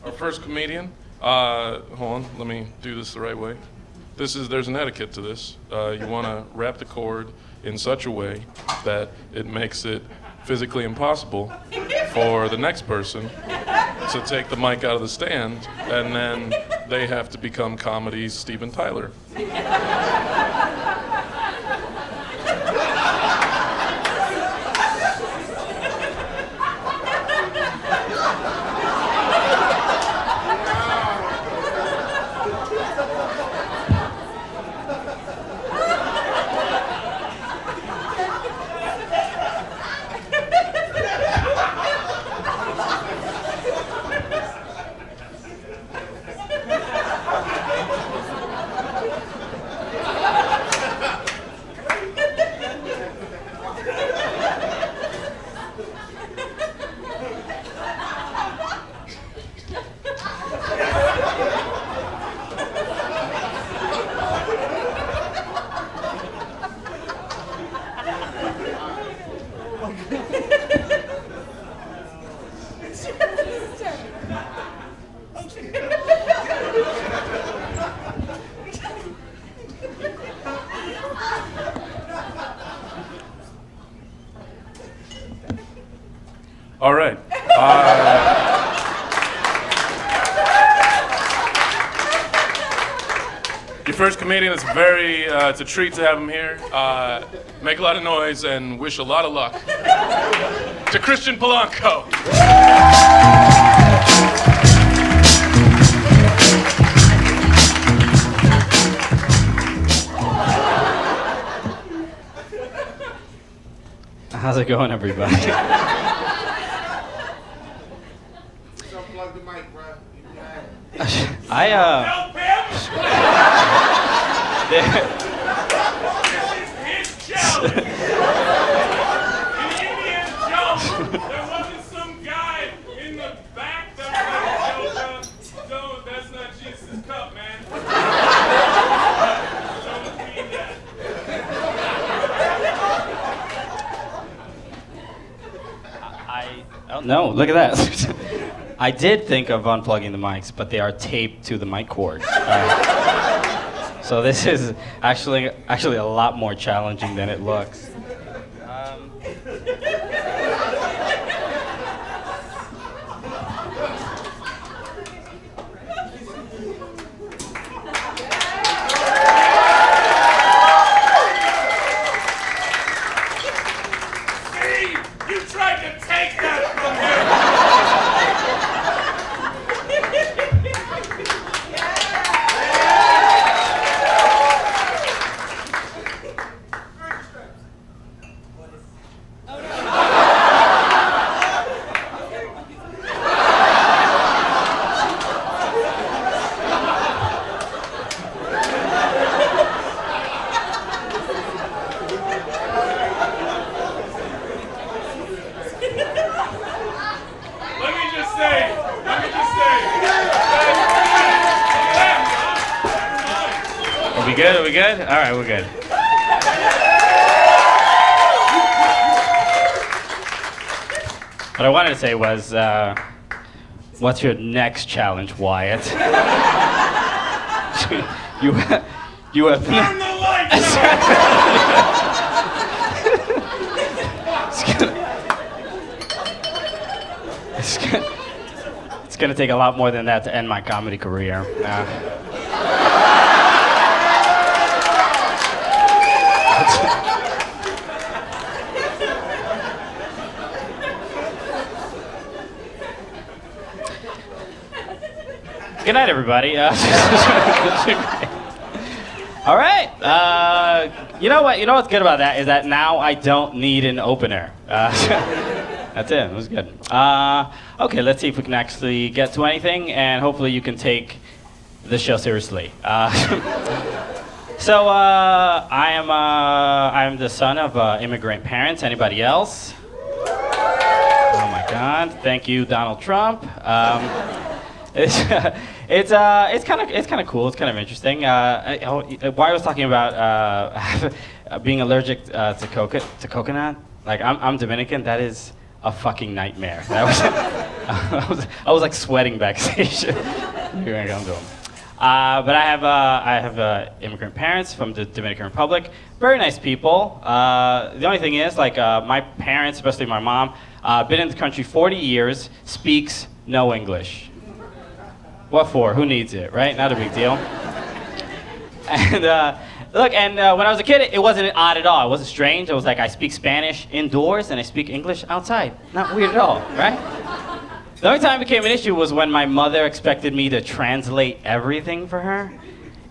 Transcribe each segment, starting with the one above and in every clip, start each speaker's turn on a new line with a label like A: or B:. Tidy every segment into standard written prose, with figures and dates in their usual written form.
A: Our first comedian. Hold on, let me do this the right way. There's an etiquette to this. You want to wrap the cord in such a way that it makes it physically impossible for the next person to take the mic out of the stand, and then they have to become comedy's Steven Tyler. All right. Your first comedian is it's a treat to have him here. Make a lot of noise and wish a lot of luck to Christian Polanco.
B: How's it going, everybody?
C: Unplug the mic, bro.
D: Help him! His joke! An Indian joke! There wasn't some guy in the back that was like, no, that's not Jesus' cup, man. Don't read that.
B: Oh no, look at that. I did think of unplugging the mics, but they are taped to the mic cord. So this is actually a lot more challenging than it looks.
D: You tried to take that from him! Let me just say.
B: Are we good? Are we good? All right, we're good. What I wanted to say was, what's your next challenge, Wyatt? you have
D: Turn the lights
B: It's gonna take a lot more than that to end my comedy career. Good night, everybody. All right. You know what? You know what's good about that is that now I don't need an opener. That's it. It was good. Okay, let's see if we can actually get to anything, and hopefully you can take the show seriously. So I am the son of immigrant parents. Anybody else? Oh my God! Thank you, Donald Trump. It's kind of cool. It's kind of interesting. Why I was talking about being allergic to coconut. Like I'm Dominican. That is a fucking nightmare. That was I was like sweating backstage. Here I come to him. But I have immigrant parents from the Dominican Republic. Very nice people. The only thing is, like, my parents, especially my mom, been in the country 40 years, speaks no English. What for? Who needs it, right? Not a big deal. And look, and when I was a kid, it wasn't odd at all. It wasn't strange. It was like I speak Spanish indoors and I speak English outside. Not weird at all, right? The only time it became an issue was when my mother expected me to translate everything for her,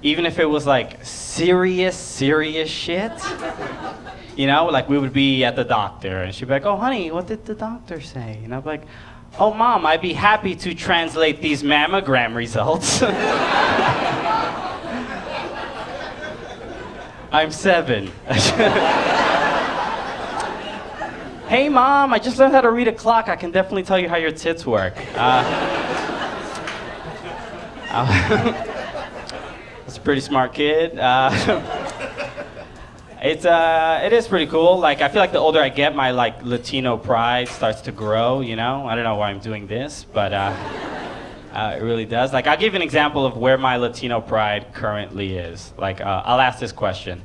B: even if it was like serious shit. You know, like we would be at the doctor and she'd be like, "Oh, honey, what did the doctor say?" And I'd be like, "Oh, Mom, I'd be happy to translate these mammogram results." I'm 7. Hey, Mom, I just learned how to read a clock. I can definitely tell you how your tits work. It's a pretty smart kid. It is pretty cool. Like, I feel like the older I get, my like Latino pride starts to grow. You know, I don't know why I'm doing this, but it really does. Like, I'll give you an example of where my Latino pride currently is. Like, I'll ask this question: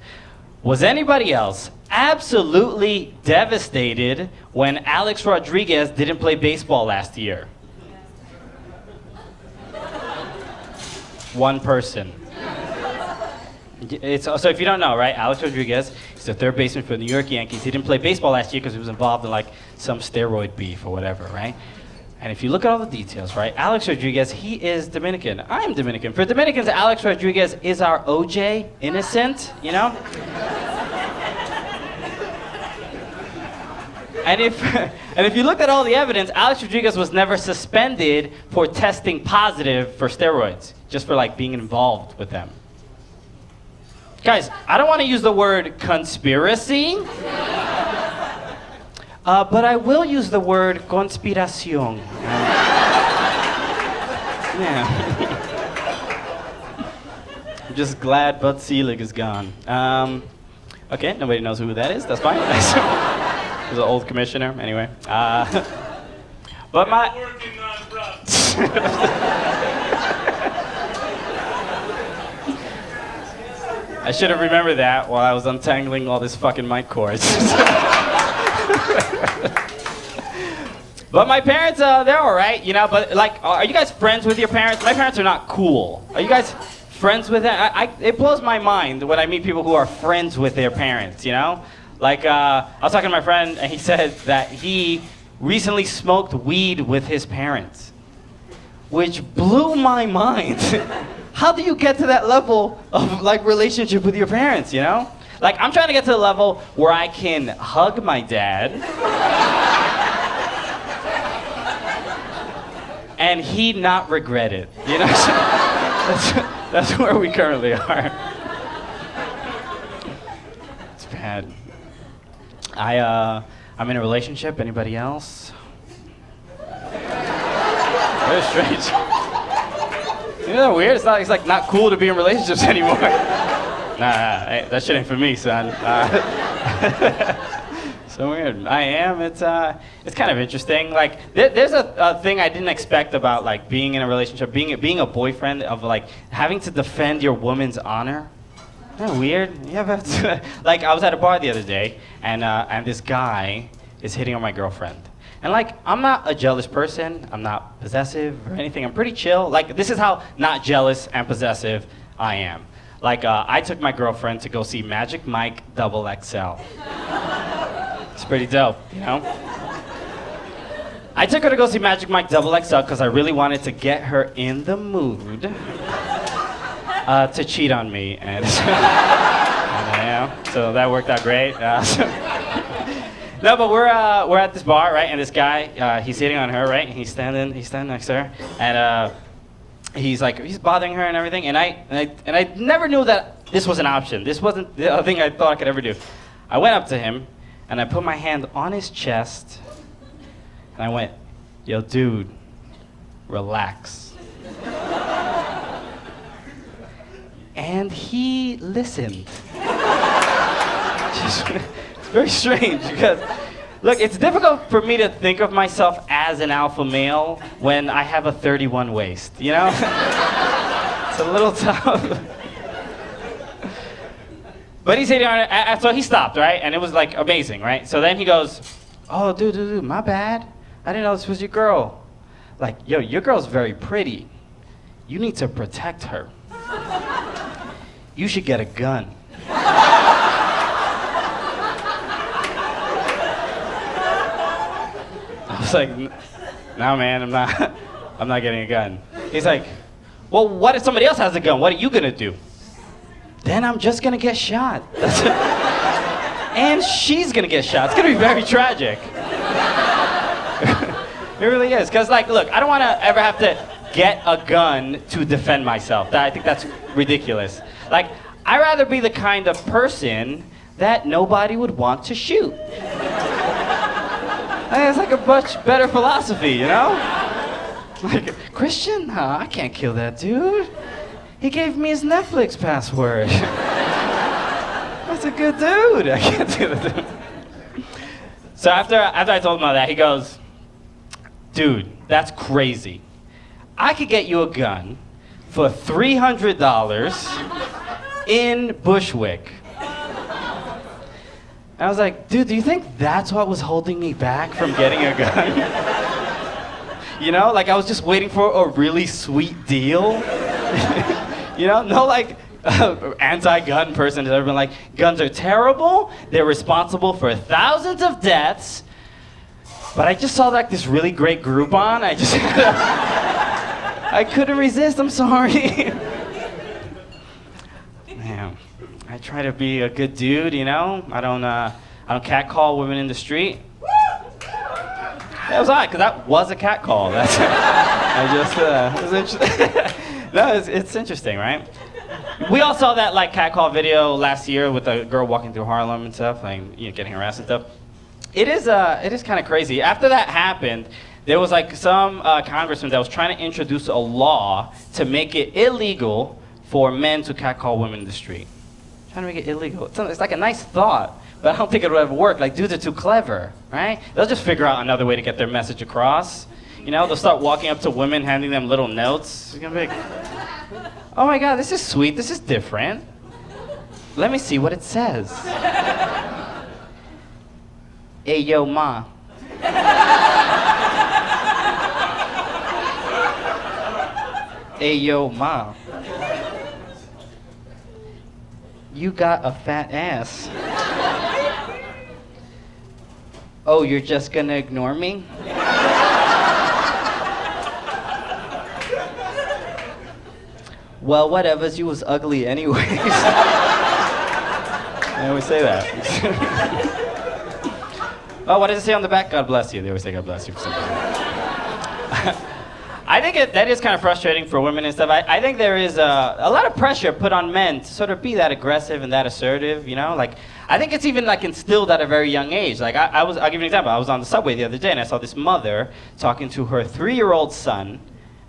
B: was anybody else absolutely devastated when Alex Rodriguez didn't play baseball last year? One person. So if you don't know, right, Alex Rodriguez, he's the third baseman for the New York Yankees. He didn't play baseball last year because he was involved in like some steroid beef or whatever, right? And if you look at all the details, right, Alex Rodriguez, he is Dominican. I'm Dominican. For Dominicans, Alex Rodriguez is our OJ, innocent, you know? And if you look at all the evidence, Alex Rodriguez was never suspended for testing positive for steroids, just for like being involved with them. Guys, I don't want to use the word conspiracy, but I will use the word conspiración. Yeah. I'm just glad Bud Selig is gone. Okay, nobody knows who that is. That's fine. He's an old commissioner, anyway. But my...
D: Working non-profit.
B: I should have remembered that while I was untangling all this fucking mic cords. But my parents, they're all right, you know. But like, are you guys friends with your parents? My parents are not cool. Are you guys friends with them? It blows my mind when I meet people who are friends with their parents, you know? Like, I was talking to my friend, and he said that he recently smoked weed with his parents, which blew my mind. How do you get to that level of, like, relationship with your parents, you know? Like, I'm trying to get to the level where I can hug my dad, and he not regret it, you know? That's where we currently are. It's bad. I'm in a relationship. Anybody else? Very strange. Isn't that weird? It's like not cool to be in relationships anymore. Nah, hey, that shit ain't for me, son. So weird. I am. It's kind of interesting. Like there's a thing I didn't expect about like being in a relationship, being a boyfriend, of like having to defend your woman's honor. Isn't that weird? Yeah, but like I was at a bar the other day, and this guy is hitting on my girlfriend. And like, I'm not a jealous person. I'm not possessive or anything. I'm pretty chill. Like, this is how not jealous and possessive I am. Like, I took my girlfriend to go see Magic Mike XXL. It's pretty dope, you know? I took her to go see Magic Mike XXL because I really wanted to get her in the mood to cheat on me. And yeah, so that worked out great. No, but we're at this bar, right? And this guy, he's hitting on her, right? And he's standing next to her, and he's bothering her and everything. And I never knew that this was an option. This wasn't the thing I thought I could ever do. I went up to him, and I put my hand on his chest, and I went, "Yo, dude, relax." And he listened. Just very strange because, look, it's difficult for me to think of myself as as an alpha male when I have a 31 waist, you know? It's a little tough. But he's hitting on it, so he stopped, right? And it was like amazing, right? So then he goes, oh, dude, my bad. I didn't know this was your girl. Like, yo, your girl's very pretty. You need to protect her. You should get a gun. I was like, no, man, I'm not getting a gun. He's like, well, what if somebody else has a gun? What are you gonna do? Then I'm just gonna get shot. And she's gonna get shot. It's gonna be very tragic. It really is. Because, like, look, I don't wanna ever have to get a gun to defend myself. I think that's ridiculous. Like, I'd rather be the kind of person that nobody would want to shoot. It's like a much better philosophy, you know? Like, Christian? Nah, I can't kill that dude. He gave me his Netflix password. That's a good dude. I can't do that. So after I told him all that, he goes, dude, that's crazy. I could get you a gun for $300 in Bushwick. I was like, dude, do you think that's what was holding me back from getting a gun? You know, like I was just waiting for a really sweet deal. You know, no like anti-gun person has ever been like, guns are terrible, they're responsible for thousands of deaths. But I just saw like this really great Groupon. I couldn't resist, I'm sorry. Man, I try to be a good dude, you know? I don't catcall women in the street. That was odd, because that was a catcall. That's, it was interesting. No, it's interesting, right? We all saw that like catcall video last year with a girl walking through Harlem and stuff, like getting harassed and stuff. It is kind of crazy. After that happened, there was like some congressman that was trying to introduce a law to make it illegal for men to catcall women in the street. Trying to make it illegal. It's like a nice thought, but I don't think it would ever work. Like, dudes are too clever, right? They'll just figure out another way to get their message across. You know, they'll start walking up to women, handing them little notes. It's gonna be like, oh my God, this is sweet, this is different. Let me see what it says. Hey, yo, ma. Hey, yo, ma. You got a fat ass. Oh, you're just gonna ignore me? Well, whatevers, you was ugly anyways. They always say that. Oh, what does it say on the back? God bless you. They always say God bless you for something. I think that is kind of frustrating for women and stuff. I think there is a lot of pressure put on men to sort of be that aggressive and that assertive, you know? Like, I think it's even like instilled at a very young age. Like, I'll give you an example. I was on the subway the other day and I saw this mother talking to her 3-year-old son.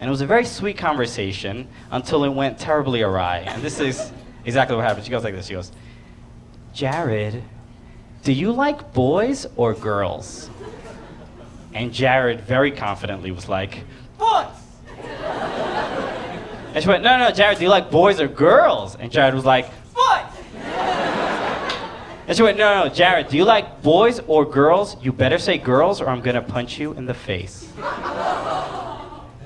B: And it was a very sweet conversation until it went terribly awry. And this is exactly what happened. She goes like this. She goes, Jared, do you like boys or girls? And Jared very confidently was like, boys! And she went, no, Jared, do you like boys or girls? And Jared was like, boys! And she went, no, Jared, do you like boys or girls? You better say girls or I'm gonna punch you in the face.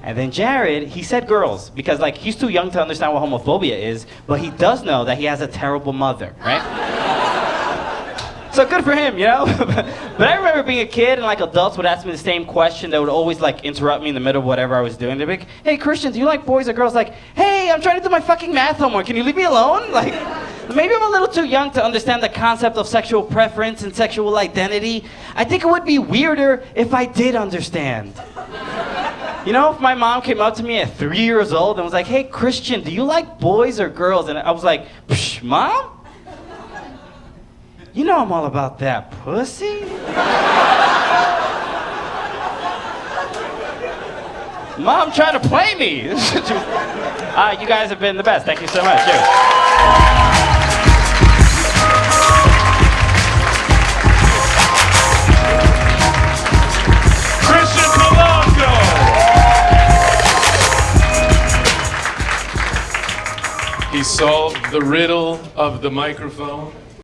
B: And then Jared, he said girls, because like he's too young to understand what homophobia is, but he does know that he has a terrible mother, right? So good for him, you know? But I remember being a kid and like adults would ask me the same question. They would always like interrupt me in the middle of whatever I was doing. They'd be like, hey Christian, do you like boys or girls? Like, hey, I'm trying to do my fucking math homework. Can you leave me alone? Like, maybe I'm a little too young to understand the concept of sexual preference and sexual identity. I think it would be weirder if I did understand. You know, if my mom came up to me at 3 years old and was like, hey, Christian, do you like boys or girls? And I was like, psh, Mom? You know I'm all about that pussy. Mom trying to play me. You guys have been the best. Thank you so much. Cheers.
D: Christian Polanco.
A: He solved the riddle of the microphone.